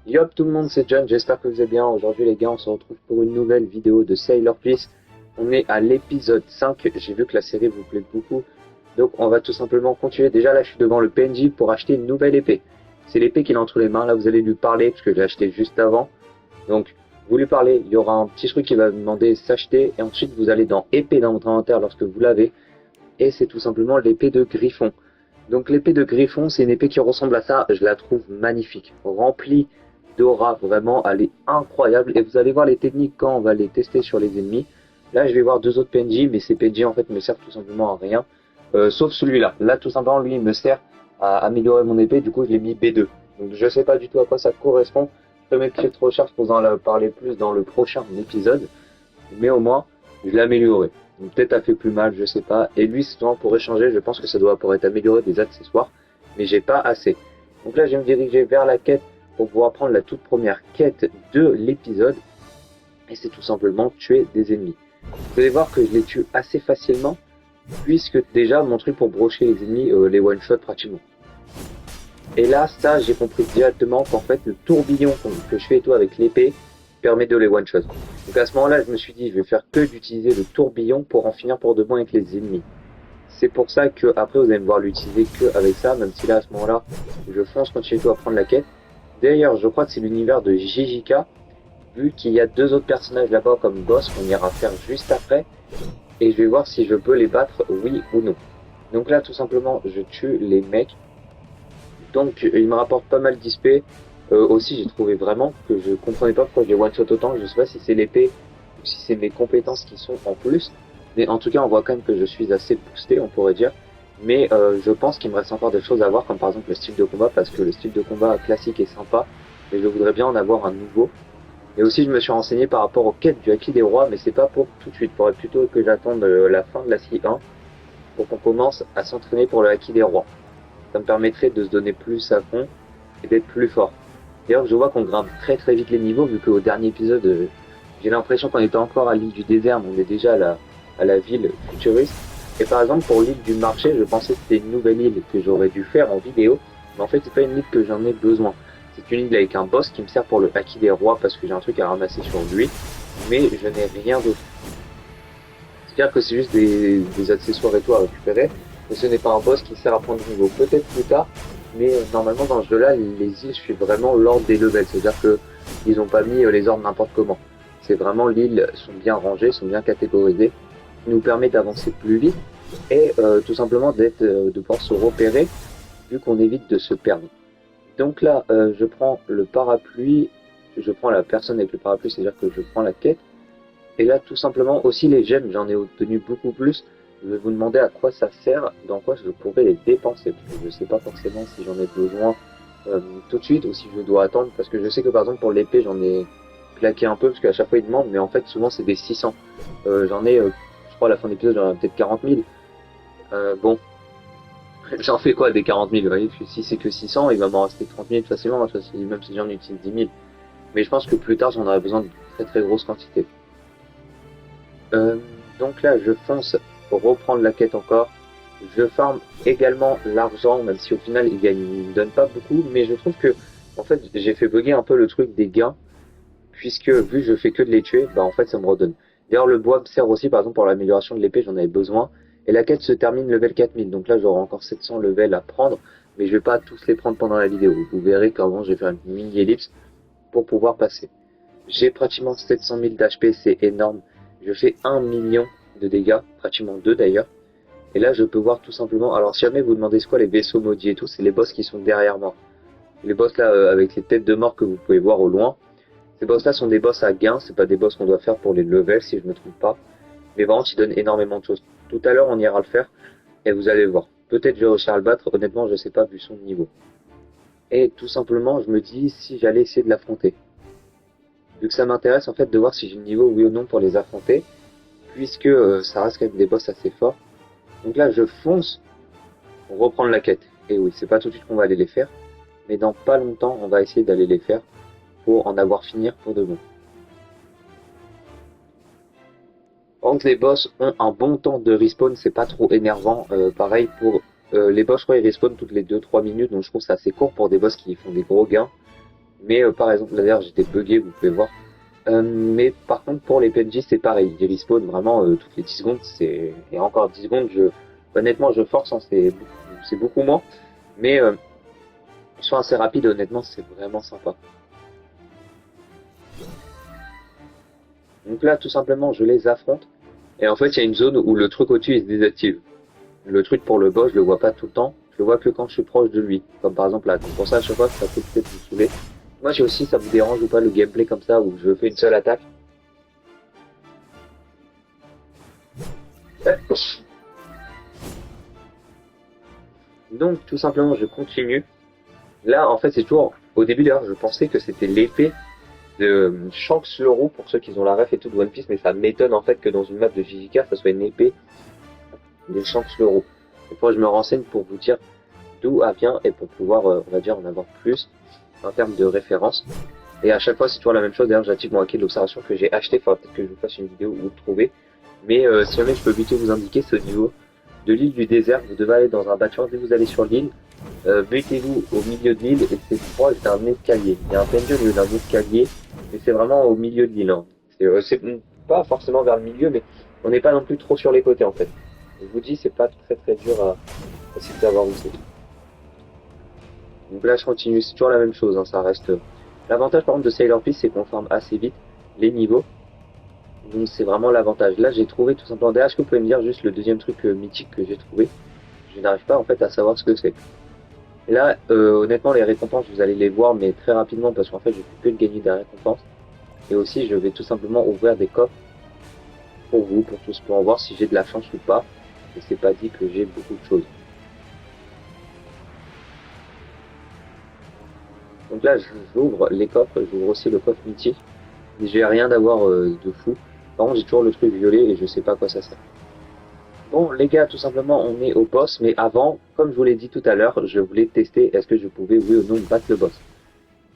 Yop tout le monde, c'est John, j'espère que vous allez bien. Aujourd'hui les gars, on se retrouve pour une nouvelle vidéo de Sailor Peace. On est à l'épisode 5, j'ai vu que la série vous plaît beaucoup. Donc on va tout simplement continuer. Déjà là je suis devant le PNJ pour acheter une nouvelle épée. C'est l'épée qu'il a entre les mains, là vous allez lui parler parce que j'ai acheté juste avant. Donc vous lui parlez, il y aura un petit truc qui va vous demander s'acheter. Et ensuite vous allez dans épée dans votre inventaire lorsque vous l'avez. Et c'est tout simplement l'épée de Griffon. Donc l'épée de Griffon, c'est une épée qui ressemble à ça, je la trouve magnifique, remplie d'aura, vraiment, elle est incroyable, et vous allez voir les techniques quand on va les tester sur les ennemis. Là je vais voir deux autres PNJ, mais ces PNJ en fait me servent tout simplement à rien, sauf celui-là. Là tout simplement lui il me sert à améliorer mon épée, du coup je l'ai mis B2. Donc je sais pas du tout à quoi ça correspond, je peux mettre de recherche pour en parler plus dans le prochain épisode, mais au moins je l'ai amélioré. Peut-être a fait plus mal, je sais pas. Et lui, c'est souvent pour échanger, je pense que ça doit pour être amélioré des accessoires, mais j'ai pas assez. Donc là, je vais me diriger vers la quête pour pouvoir prendre la toute première quête de l'épisode. Et c'est tout simplement tuer des ennemis. Vous allez voir que je les tue assez facilement, puisque déjà, mon truc pour brocher les ennemis, les one-shot pratiquement. Et là, ça, j'ai compris directement qu'en fait, le tourbillon que je fais et tout avec l'épée, permet de les one-shot. Donc à ce moment-là, je me suis dit, je vais faire que d'utiliser le tourbillon pour en finir pour de bon avec les ennemis. C'est pour ça que après, vous allez me voir l'utiliser que avec ça, même si là, à ce moment-là, je fonce continuer tout à prendre la quête. D'ailleurs, je crois que c'est l'univers de JJK, vu qu'il y a deux autres personnages là-bas comme boss qu'on ira faire juste après, et je vais voir si je peux les battre, oui ou non. Donc là, tout simplement, je tue les mecs. Donc, il me rapporte pas mal d'XP. Aussi j'ai trouvé vraiment que je comprenais pas pourquoi j'ai one shot autant, je sais pas si c'est l'épée ou si c'est mes compétences qui sont en plus, mais en tout cas on voit quand même que je suis assez boosté, on pourrait dire, mais je pense qu'il me reste encore des choses à voir, comme par exemple le style de combat, parce que le style de combat classique est sympa, mais je voudrais bien en avoir un nouveau. Et aussi je me suis renseigné par rapport aux quêtes du Haki des Rois, mais c'est pas pour tout de suite, il faudrait plutôt que j'attende la fin de la CI1 pour qu'on commence à s'entraîner pour le Haki des Rois. Ça me permettrait de se donner plus à fond et d'être plus fort. D'ailleurs, je vois qu'on grimpe très vite les niveaux, vu qu'au dernier épisode, j'ai l'impression qu'on était encore à l'île du désert, mais on est déjà à la ville futuriste. Et par exemple, pour l'île du marché, je pensais que c'était une nouvelle île que j'aurais dû faire en vidéo, mais en fait, c'est pas une île que j'en ai besoin. C'est une île avec un boss qui me sert pour le Haki des Rois, parce que j'ai un truc à ramasser sur lui, mais je n'ai rien d'autre. C'est-à-dire que c'est juste des accessoires et tout à récupérer, mais ce n'est pas un boss qui sert à prendre de niveau. Peut-être plus tard, mais normalement dans ce jeu-là, les îles suivent vraiment l'ordre des levels, c'est-à-dire que ils n'ont pas mis les ordres n'importe comment. C'est vraiment l'île sont bien rangées, sont bien catégorisées, qui nous permet d'avancer plus vite et tout simplement de pouvoir se repérer vu qu'on évite de se perdre. Donc là, je prends le parapluie, je prends la personne avec le parapluie, c'est-à-dire que je prends la quête. Et là, tout simplement, aussi les gemmes, j'en ai obtenu beaucoup plus. Je vais vous demander à quoi ça sert, dans quoi je pourrais les dépenser, parce que je sais pas forcément si j'en ai besoin tout de suite ou si je dois attendre, parce que je sais que par exemple pour l'épée j'en ai claqué un peu, parce qu'à chaque fois ils demandent, mais en fait souvent c'est des 600. J'en ai, je crois à la fin de l'épisode j'en ai peut-être 40 000. Bon, j'en fais quoi des 40 000, vous voyez, si c'est que 600, il va m'en rester 30 000 facilement, même si j'en utilise 10 000. Mais je pense que plus tard j'en aurai besoin de très grosses quantités. Donc là je fonce pour reprendre la quête encore. Je farm également l'argent, même si au final il me donne pas beaucoup, mais je trouve que en fait j'ai fait bugger un peu le truc des gains, puisque vu que je fais que de les tuer, bah en fait ça me redonne. D'ailleurs le bois me sert aussi par exemple pour l'amélioration de l'épée, j'en avais besoin, et la quête se termine level 4000, donc là j'aurai encore 700 levels à prendre, mais je vais pas tous les prendre pendant la vidéo, vous verrez qu'avant je vais faire une mini ellipse pour pouvoir passer. J'ai pratiquement 700 000 d'HP, c'est énorme, je fais 1 million de dégâts, pratiquement 2 d'ailleurs. Et là je peux voir tout simplement, alors si jamais vous demandez c'est quoi les vaisseaux maudits et tout, c'est les boss qui sont derrière moi. Les boss là avec les têtes de mort que vous pouvez voir au loin, ces boss là sont des boss à gain, c'est pas des boss qu'on doit faire pour les levels si je me trompe pas. Mais vraiment ils donnent énormément de choses. Tout à l'heure on ira le faire et vous allez voir. Peut-être je vais réussir à le battre, honnêtement je sais pas vu son niveau. Et tout simplement je me dis si j'allais essayer de l'affronter. Vu que ça m'intéresse en fait de voir si j'ai le niveau oui ou non pour les affronter, puisque ça reste quand même des boss assez forts. Donc là je fonce pour reprendre la quête. Et oui, c'est pas tout de suite qu'on va aller les faire, mais dans pas longtemps on va essayer d'aller les faire pour en avoir finir pour de bon. Donc les boss ont un bon temps de respawn, c'est pas trop énervant. Pareil pour les boss, je crois ils respawnent toutes les 2-3 minutes, donc je trouve ça assez court pour des boss qui font des gros gains. Mais par exemple, là d'ailleurs j'étais bugué, vous pouvez voir. Mais par contre pour les PNJ c'est pareil, ils respawn vraiment toutes les 10 secondes, et encore 10 secondes, honnêtement je force, hein, c'est beaucoup moins, mais ils sont assez rapides, honnêtement c'est vraiment sympa. Donc là tout simplement je les affronte, et en fait il y a une zone où le truc au-dessus il se désactive. Le truc pour le boss je le vois pas tout le temps, je le vois que quand je suis proche de lui, comme par exemple là, donc pour ça à chaque fois ça peut peut-être vous saouler. Moi j'ai aussi, ça vous dérange ou pas le gameplay comme ça où je fais une seule attaque? Donc tout simplement je continue. Là en fait c'est toujours, au début d'ailleurs je pensais que c'était l'épée de Shanks le Roux pour ceux qui ont la ref et tout de One Piece, mais ça m'étonne en fait que dans une map de JJK ça soit une épée de Shanks le Roux. Et moi je me renseigne pour vous dire d'où elle vient et pour pouvoir on va dire en avoir plus en termes de référence. Et à chaque fois c'est toujours la même chose, d'ailleurs j'active mon acquis de l'observation que j'ai acheté, faudra peut-être que je vous fasse une vidéo où le trouver. Mais si jamais je peux vite vous indiquer, c'est au niveau de l'île du désert, vous devez aller dans un bâtiment, dès que vous allez sur l'île, mettez-vous au milieu de l'île et c'est proche d'un escalier. Il y a un PNJ au milieu d'un escalier, mais c'est vraiment au milieu de l'île. Hein. C'est pas forcément vers le milieu, mais on n'est pas non plus trop sur les côtés en fait. Je vous dis, c'est pas très très dur à essayer de savoir où c'est. Donc là je continue, c'est toujours la même chose, hein, ça reste... L'avantage par exemple de Sailor Peace, c'est qu'on forme assez vite les niveaux. Donc c'est vraiment l'avantage. Là j'ai trouvé tout simplement... D'ailleurs, est-ce que vous pouvez me dire juste le deuxième truc mythique que j'ai trouvé? Je n'arrive pas en fait à savoir ce que c'est. Et là, honnêtement, les récompenses, vous allez les voir, mais très rapidement, parce qu'en fait, je fais que de gagner des récompenses. Et aussi, je vais tout simplement ouvrir des coffres pour vous, pour tous, pour en voir si j'ai de la chance ou pas. Et c'est pas dit que j'ai beaucoup de choses. Donc là, j'ouvre les coffres, j'ouvre aussi le coffre mythique. J'ai rien d'avoir de fou. Par contre, j'ai toujours le truc violet et je sais pas à quoi ça sert. Bon les gars, tout simplement on est au boss, mais avant, comme je vous l'ai dit tout à l'heure, je voulais tester est-ce que je pouvais oui ou non battre le boss.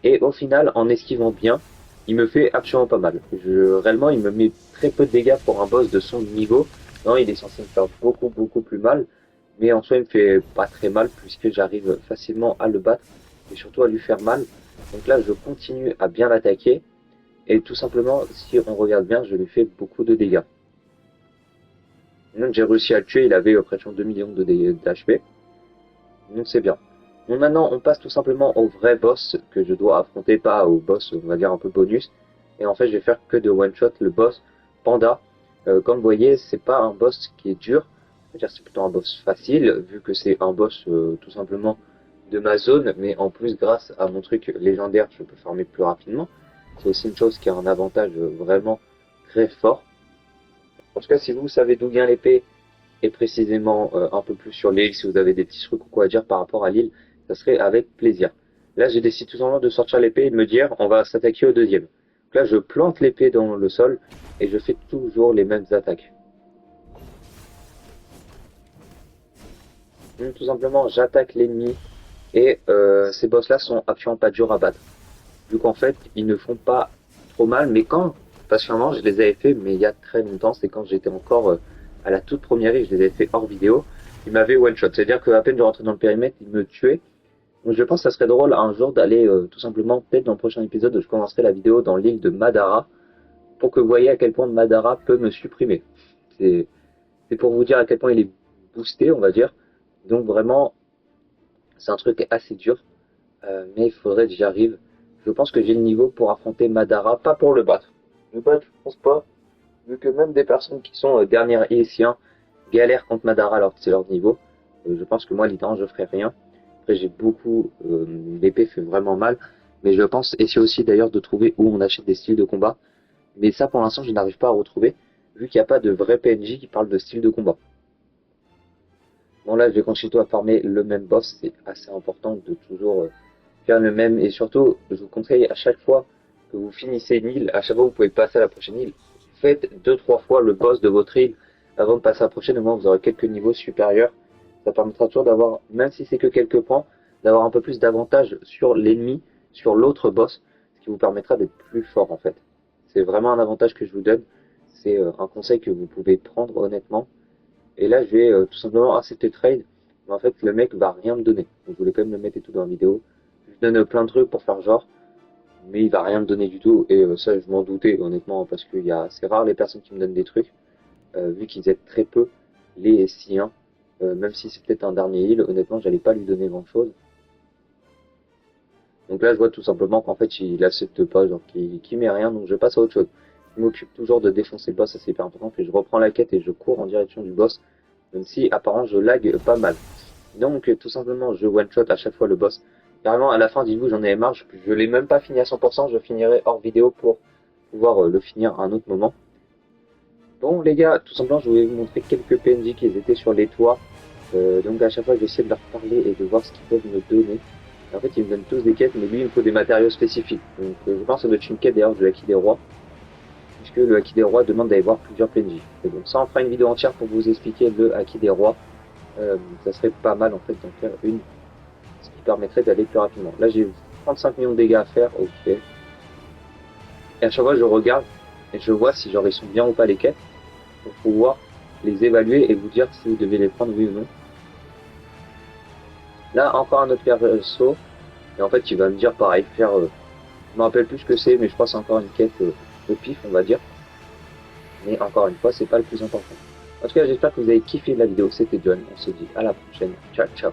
Et au final, en esquivant bien, il me fait absolument pas mal. Réellement, il me met très peu de dégâts pour un boss de son niveau. Non, il est censé me faire beaucoup plus mal, mais en soi il me fait pas très mal puisque j'arrive facilement à le battre et surtout à lui faire mal. Donc là je continue à bien l'attaquer et tout simplement si on regarde bien, je lui fais beaucoup de dégâts. Donc j'ai réussi à le tuer, il avait près de 2 millions d'HP. Donc c'est bien. Donc maintenant on passe tout simplement au vrai boss que je dois affronter, pas au boss on va dire un peu bonus. Et en fait je vais faire que de one shot le boss Panda. Comme vous voyez c'est pas un boss qui est dur, c'est plutôt un boss facile vu que c'est un boss tout simplement de ma zone, mais en plus grâce à mon truc légendaire je peux farmer plus rapidement. C'est aussi une chose qui a un avantage vraiment très fort. En tout cas, si vous savez d'où vient l'épée, et précisément un peu plus sur l'île, si vous avez des petits trucs ou quoi à dire par rapport à l'île, ça serait avec plaisir. Là, j'ai décidé tout simplement de sortir l'épée et de me dire, on va s'attaquer au deuxième. Donc là, je plante l'épée dans le sol, et je fais toujours les mêmes attaques. Donc, tout simplement, j'attaque l'ennemi, et ces boss-là sont absolument pas durs à battre. Vu qu'en fait, ils ne font pas trop mal, mais quand, parce que je les avais fait, mais il y a très longtemps, c'est quand j'étais encore à la toute première et je les avais fait hors vidéo, ils m'avaient one shot, c'est-à-dire qu'à peine je rentrais dans le périmètre, ils me tuaient. Donc je pense que ça serait drôle un jour d'aller tout simplement, peut-être dans le prochain épisode, je commencerai la vidéo dans l'île de Madara, pour que vous voyez à quel point Madara peut me supprimer. C'est pour vous dire à quel point il est boosté, on va dire. Donc vraiment, c'est un truc assez dur, mais il faudrait que j'y arrive. Je pense que j'ai le niveau pour affronter Madara, pas pour le battre. Le battre, je pense pas, vu que même des personnes qui sont dernières Iessiens galèrent contre Madara alors que c'est leur niveau. Je pense que moi, littéralement, je ferai rien. Après, j'ai beaucoup... l'épée fait vraiment mal. Mais je pense essayer aussi d'ailleurs de trouver où on achète des styles de combat. Mais ça, pour l'instant, je n'arrive pas à retrouver, vu qu'il n'y a pas de vrai PNJ qui parle de style de combat. Bon, là, je vais continuer à farmer le même boss. C'est assez important de toujours faire le même. Et surtout, je vous conseille à chaque fois que vous finissez une île, à chaque fois que vous pouvez passer à la prochaine île, faites 2-3 fois le boss de votre île avant de passer à la prochaine. Au moins, vous aurez quelques niveaux supérieurs. Ça permettra toujours d'avoir, même si c'est que quelques points, d'avoir un peu plus d'avantage sur l'ennemi, sur l'autre boss, ce qui vous permettra d'être plus fort en fait. C'est vraiment un avantage que je vous donne. C'est un conseil que vous pouvez prendre honnêtement. Et là, je vais tout simplement accepter trade. Mais en fait, le mec va rien me donner. Donc, je voulais quand même le mettre et tout dans la vidéo. Je donne plein de trucs pour faire genre. mais il va rien me donner du tout, et ça je m'en doutais honnêtement, parce que c'est rare les personnes qui me donnent des trucs, vu qu'ils aident très peu les siens, même si c'est peut-être un dernier heal, honnêtement j'allais pas lui donner grand chose. Donc là je vois tout simplement qu'en fait il accepte pas, genre qu'il met rien, donc je passe à autre chose. Je m'occupe toujours de défoncer le boss, ça c'est hyper important, puis je reprends la quête et je cours en direction du boss, même si apparemment je lag pas mal. Donc tout simplement je one shot à chaque fois le boss. Carrément à la fin dites-vous j'en ai marre, je l'ai même pas fini à 100%, je finirai hors vidéo pour pouvoir le finir à un autre moment. Bon les gars, tout simplement je voulais vous montrer quelques PNJ qui étaient sur les toits. Donc à chaque fois j'essaie de leur parler et de voir ce qu'ils peuvent me donner. En fait ils me donnent tous des quêtes, mais lui il me faut des matériaux spécifiques. Donc je pense que ça doit être une quête d'ailleurs du Haki des Rois, puisque le Haki des Rois demande d'aller voir plusieurs PNJ. Et donc ça on fera une vidéo entière pour vous expliquer le Haki des Rois. Ça serait pas mal en fait d'en faire une, ce qui permettrait d'aller plus rapidement. Là j'ai 35 millions de dégâts à faire, ok. Et à chaque fois je regarde et je vois si genre ils sont bien ou pas les quêtes, pour pouvoir les évaluer et vous dire si vous devez les prendre oui ou non. Là encore un autre perso, et en fait il va me dire pareil, faire, je me rappelle plus ce que c'est, mais je crois que c'est encore une quête au pif on va dire. Mais encore une fois c'est pas le plus important. En tout cas j'espère que vous avez kiffé la vidéo, c'était John, on se dit à la prochaine, ciao ciao.